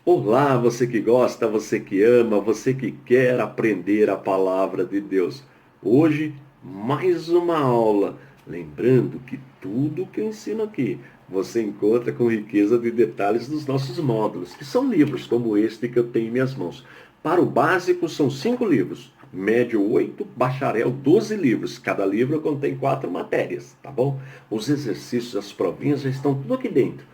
Olá, você que gosta, você que ama, você que quer aprender a palavra de Deus. Hoje, mais uma aula. Lembrando que tudo que eu ensino aqui você encontra com riqueza de detalhes nos nossos módulos, que são livros como este que eu tenho em minhas mãos. Para o básico, são 5 livros. Médio 8, bacharel 12 livros. Cada livro contém 4 matérias, tá bom? Os exercícios, as provinhas já estão tudo aqui dentro.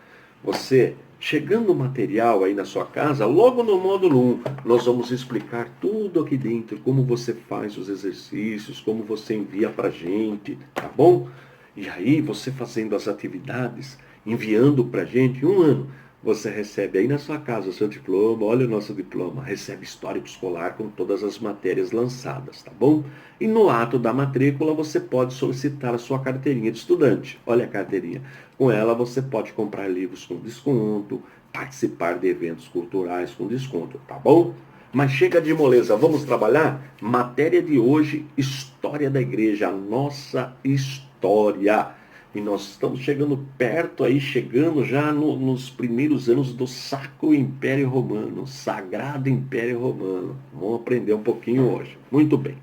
Você, chegando o material aí na sua casa, logo no módulo 1, nós vamos explicar tudo aqui dentro, como você faz os exercícios, como você envia pra gente, tá bom? E aí, você fazendo as atividades, enviando pra gente, 1 ano, você recebe aí na sua casa o seu diploma, olha o nosso diploma, recebe histórico escolar com todas as matérias lançadas, tá bom? E no ato da matrícula você pode solicitar a sua carteirinha de estudante. Olha a carteirinha. Com ela você pode comprar livros com desconto, participar de eventos culturais com desconto, tá bom? Mas chega de moleza, vamos trabalhar? Matéria de hoje, História da Igreja, a nossa história. E nós estamos chegando perto aí, chegando já nos primeiros anos do Sacro Império Romano, Sagrado Império Romano. Vamos aprender um pouquinho hoje. Muito bem.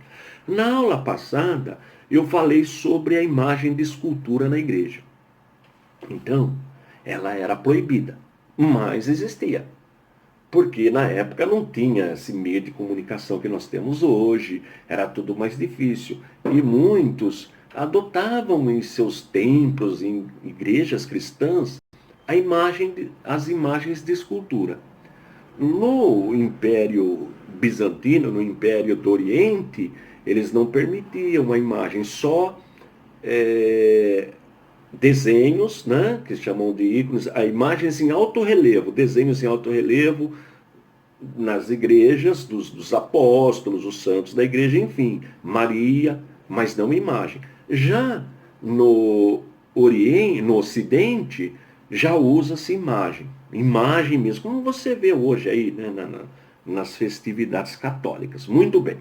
Na aula passada, eu falei sobre a imagem de escultura na igreja. Então, ela era proibida, mas existia. Porque na época não tinha esse meio de comunicação que nós temos hoje, era tudo mais difícil. E muitos adotavam em seus templos, em igrejas cristãs, as imagens de escultura. No Império Bizantino, no Império do Oriente, eles não permitiam a imagem, só é, desenhos, né, que se chamam de ícones, a imagens em alto relevo, desenhos em alto relevo nas igrejas dos apóstolos, os santos da igreja, enfim, Maria, mas não imagem. Já no Oriente, no Ocidente, já usa-se imagem, imagem mesmo, como você vê hoje aí, né, nas festividades católicas. Muito bem.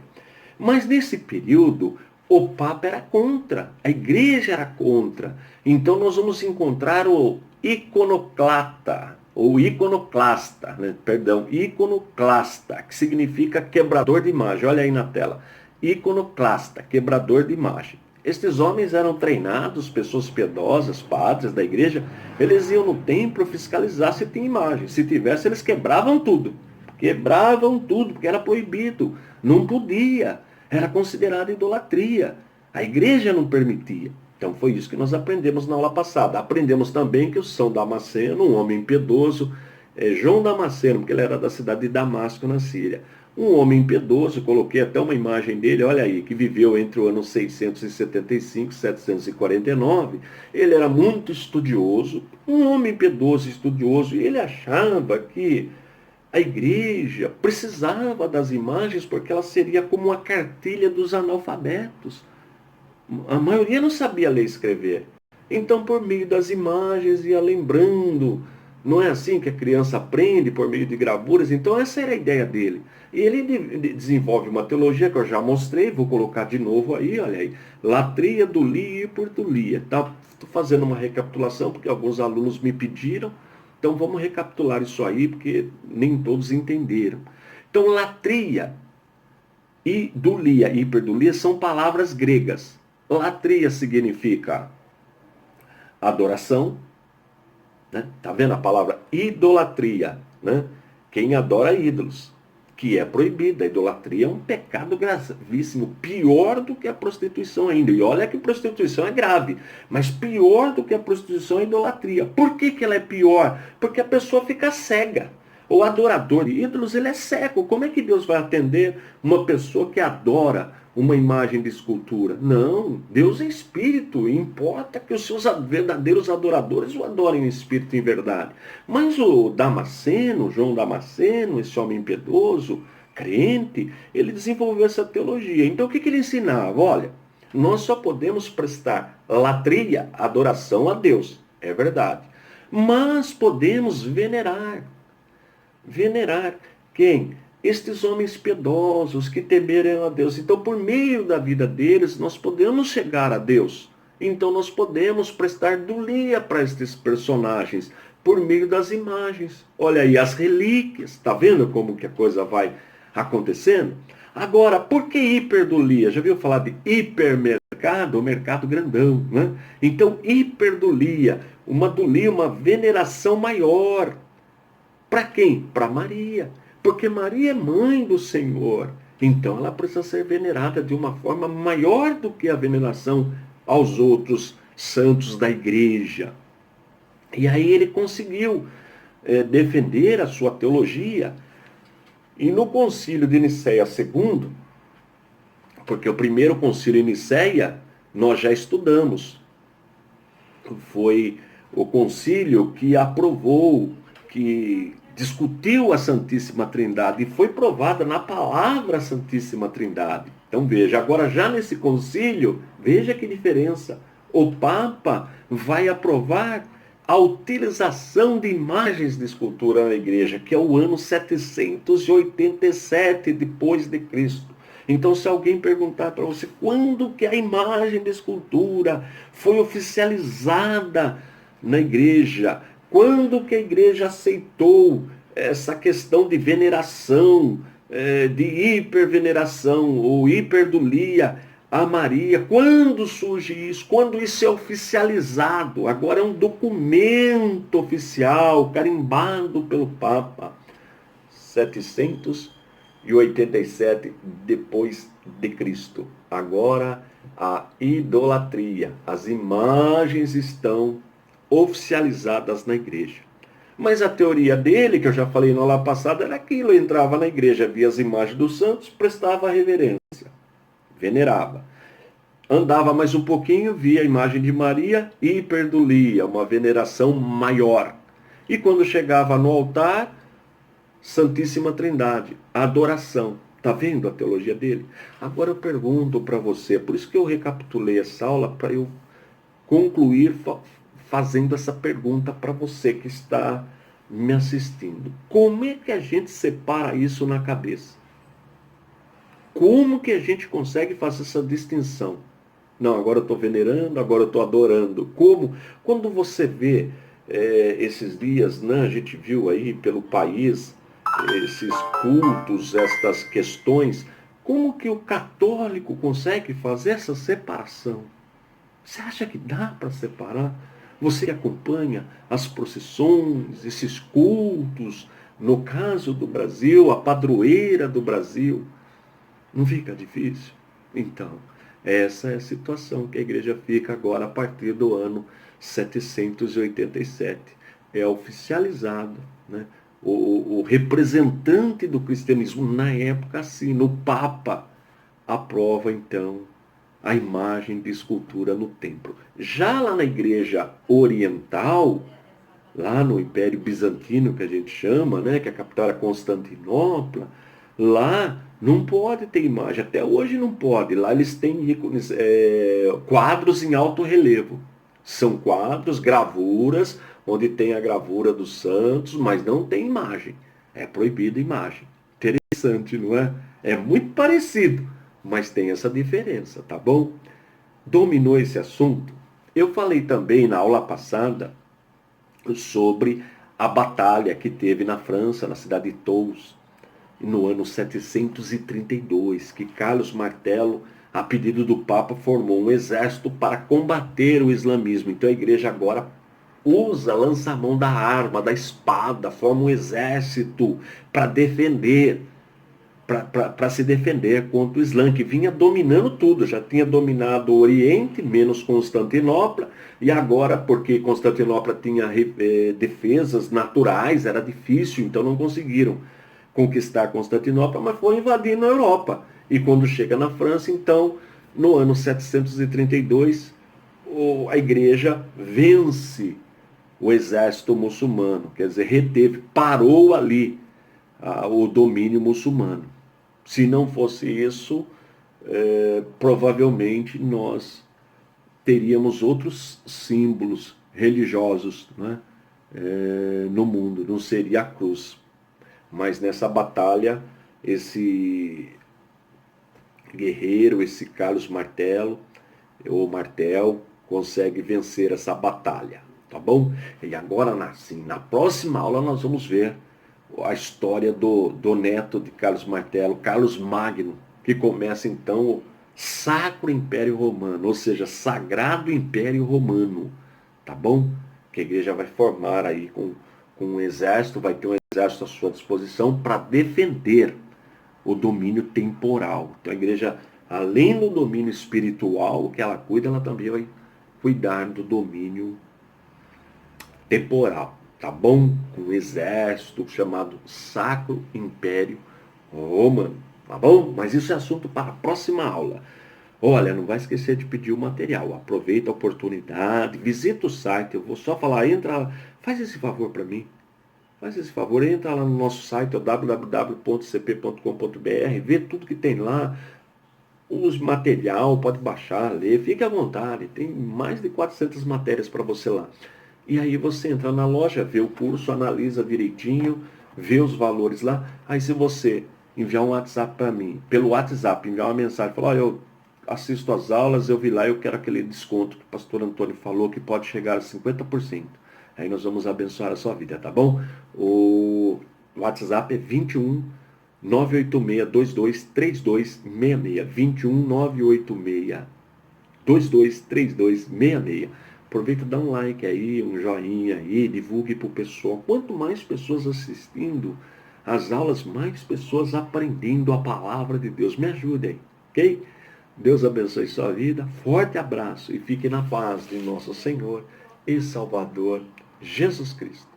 Mas nesse período, o Papa era contra, a igreja era contra. Então nós vamos encontrar o iconoclata, ou iconoclasta, né? Perdão, iconoclasta, que significa quebrador de imagem. Olha aí na tela. Iconoclasta, quebrador de imagem. Estes homens eram treinados, pessoas piedosas, padres da igreja, eles iam no templo fiscalizar se tinha imagem. Se tivesse, eles quebravam tudo. Quebravam tudo, porque era proibido. Não podia. Era considerado idolatria. A igreja não permitia. Então foi isso que nós aprendemos na aula passada. Aprendemos também que o São Damasceno, um homem piedoso, João Damasceno, porque ele era da cidade de Damasco, na Síria. Um homem piedoso, coloquei até uma imagem dele, olha aí, que viveu entre o ano 675 e 749. Ele era muito estudioso, um homem piedoso, estudioso, e ele achava que a igreja precisava das imagens porque ela seria como uma cartilha dos analfabetos. A maioria não sabia ler e escrever. Então, por meio das imagens, ia lembrando. Não é assim que a criança aprende por meio de gravuras? Então, essa era a ideia dele. E ele desenvolve uma teologia que eu já mostrei, vou colocar de novo aí, olha aí. Latria, dulia e portulia. Tá? Estou fazendo uma recapitulação porque alguns alunos me pediram. Então, vamos recapitular isso aí, porque nem todos entenderam. Então, latria e dulia, hiperdulia, são palavras gregas. Latria significa adoração, né? Tá vendo a palavra idolatria, né? Quem adora ídolos, que é proibida. A idolatria é um pecado gravíssimo, pior do que a prostituição ainda. E olha que prostituição é grave, mas pior do que a prostituição é a idolatria. Por que que ela é pior? Porque a pessoa fica cega. O adorador de ídolos, ele é cego. Como é que Deus vai atender uma pessoa que adora uma imagem de escultura? Não, Deus é espírito, e importa que os seus verdadeiros adoradores o adorem em espírito e em verdade. Mas o Damasceno, João Damasceno, esse homem piedoso, crente, ele desenvolveu essa teologia. Então o que ele ensinava? Olha, nós só podemos prestar latria, adoração a Deus, é verdade. Mas podemos venerar. Venerar quem? Estes homens piedosos que temeram a Deus. Então, por meio da vida deles, nós podemos chegar a Deus. Então, nós podemos prestar dulia para estes personagens, por meio das imagens. Olha aí, as relíquias. Está vendo como que a coisa vai acontecendo? Agora, por que hiperdulia? Já viu falar de hipermercado? O mercado grandão, né? Então, hiperdulia, uma dulia, uma veneração maior. Para quem? Para Maria. Porque Maria é mãe do Senhor. Então ela precisa ser venerada de uma forma maior do que a veneração aos outros santos da igreja. E aí ele conseguiu defender a sua teologia. E no concílio de Nicéia II, porque o primeiro concílio de Nicéia nós já estudamos, foi o concílio que aprovou, que discutiu a Santíssima Trindade e foi provada na palavra Santíssima Trindade. Então veja, agora já nesse concílio, veja que diferença. O Papa vai aprovar a utilização de imagens de escultura na igreja, que é o ano 787 depois de Cristo. Então, se alguém perguntar para você quando que a imagem de escultura foi oficializada na igreja, quando que a igreja aceitou essa questão de veneração, de hiperveneração ou hiperdulia a Maria, quando surge isso? Quando isso é oficializado? Agora é um documento oficial, carimbado pelo Papa. 787 depois de Cristo. Agora a idolatria, as imagens estão oficializadas na igreja. Mas a teoria dele, que eu já falei na aula passada, era aquilo: entrava na igreja, via as imagens dos santos, prestava reverência, venerava. Andava mais um pouquinho, via a imagem de Maria, hiperdulia, uma veneração maior. E quando chegava no altar, Santíssima Trindade, adoração. Está vendo a teologia dele? Agora eu pergunto para você, por isso que eu recapitulei essa aula, para eu concluir fazendo essa pergunta para você que está me assistindo. Como é que a gente separa isso na cabeça? Como que a gente consegue fazer essa distinção? Não, agora eu estou venerando, agora eu estou adorando. Como? Quando você vê esses dias, né, a gente viu aí pelo país esses cultos, estas questões, como que o católico consegue fazer essa separação? Você acha que dá para separar? Você que acompanha as procissões, esses cultos, no caso do Brasil, a padroeira do Brasil, não fica difícil? Então, essa é a situação que a igreja fica agora a partir do ano 787. É oficializado, né? O representante do cristianismo na época, assim, no Papa, aprova então a imagem de escultura no templo. Já lá na igreja oriental, lá no Império Bizantino, que a gente chama, né, que a capital era Constantinopla, lá não pode ter imagem, até hoje não pode. Lá eles têm ícones, quadros em alto relevo. São quadros, gravuras, onde tem a gravura dos santos, mas não tem imagem. É proibida imagem. Interessante, não é? É muito parecido, mas tem essa diferença, tá bom? Dominou esse assunto? Eu falei também na aula passada sobre a batalha que teve na França, na cidade de Tours, no ano 732, que Carlos Martelo, a pedido do Papa, formou um exército para combater o islamismo. Então a igreja agora lança a mão da arma, da espada, forma um exército para defender, para se defender contra o Islã, que vinha dominando tudo. Já tinha dominado o Oriente, menos Constantinopla, e agora, porque Constantinopla tinha defesas naturais, era difícil, então não conseguiram conquistar Constantinopla, mas foram invadindo a Europa. E quando chega na França, então, no ano 732, a igreja vence o exército muçulmano, quer dizer, reteve, parou ali o domínio muçulmano. Se não fosse isso, provavelmente nós teríamos outros símbolos religiosos, né, no mundo, não seria a cruz. Mas nessa batalha, esse guerreiro, esse Carlos Martel, consegue vencer essa batalha. tá bom? E agora, assim, na próxima aula nós vamos ver a história do neto de Carlos Martelo, Carlos Magno, que começa então o Sacro Império Romano, ou seja, Sagrado Império Romano, tá bom? Que a igreja vai formar aí com um exército, vai ter um exército à sua disposição para defender o domínio temporal. Então a igreja, além do domínio espiritual que ela cuida, ela também vai cuidar do domínio temporal, tá bom? Um exército chamado Sacro Império Romano, tá bom? Mas isso é assunto para a próxima aula. Olha, não vai esquecer de pedir o material. Aproveita a oportunidade, visita o site. Eu vou só falar, entra, faz esse favor para mim. Faz esse favor, entra lá no nosso site, www.cp.com.br, vê tudo que tem lá, use material, pode baixar, ler, fique à vontade. Tem mais de 400 matérias para você lá. E aí você entra na loja, vê o curso, analisa direitinho, vê os valores lá. Aí se você enviar um WhatsApp para mim, pelo WhatsApp, enviar uma mensagem, falar, eu assisto às aulas, eu vi lá, eu quero aquele desconto que o pastor Antônio falou, que pode chegar a 50%. Aí nós vamos abençoar a sua vida, tá bom? O WhatsApp é 21 986 223266. 21 986 223266. Aproveita, dá um like aí, um joinha aí, divulgue para o pessoal. Quanto mais pessoas assistindo às aulas, mais pessoas aprendendo a palavra de Deus. Me ajude aí, ok? Deus abençoe sua vida. Forte abraço e fique na paz de nosso Senhor e Salvador Jesus Cristo.